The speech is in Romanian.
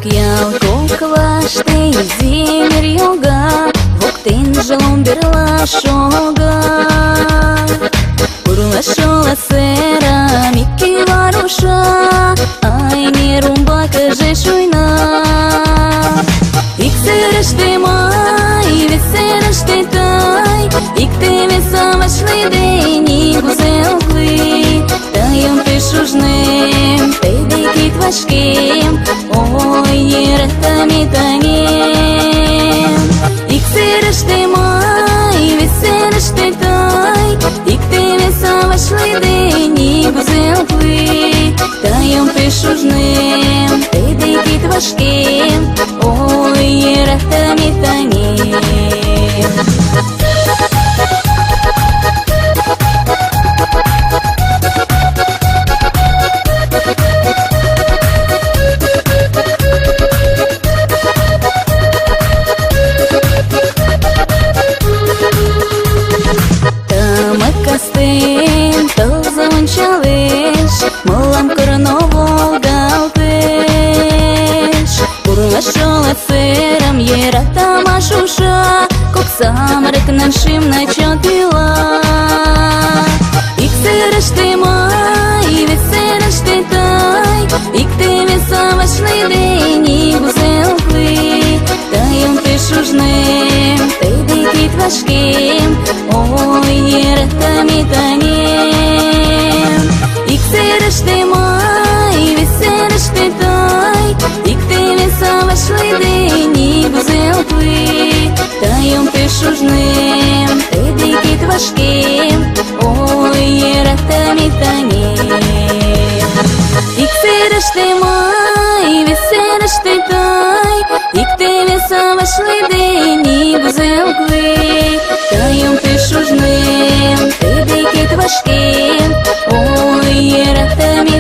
Iau kokvaște zimir yoga Voktin jalom birla shoga Urla shola sera miki varusha Ai mi rumba kaže shuina Ik se rashte mai veserashte tai Ik te vesavash lideni guzelkli Tayom te shujnem te dekit vashkem Ой, не растами танем Ik se rashte mai veserashte tai Ik te vesavash lideni guzelkli Tayom te shujnem te dekit vashkem Ой, не растами танем Кастин, то завончалиш, молам корново галтиш. Урла шола серам ера тамашуша, кок самрак нашим начатила. Ik serashte mai, veserashte tai, Ik te vesavash lideni guzelkli. Tayom te shujnem, te dekit vashkem, Ой, не растами танем Ik serashte mai, veserashte tai, Ik te vesavash lideni guzelkli. Tayom te shujnem, te dekit vashkem, Ой, не растами танем Ik serashte mai, veserashte tai, Ik te vesavash lideni guzelkli. Tayom te shujnem, te dekit vashkem, Ой, не растами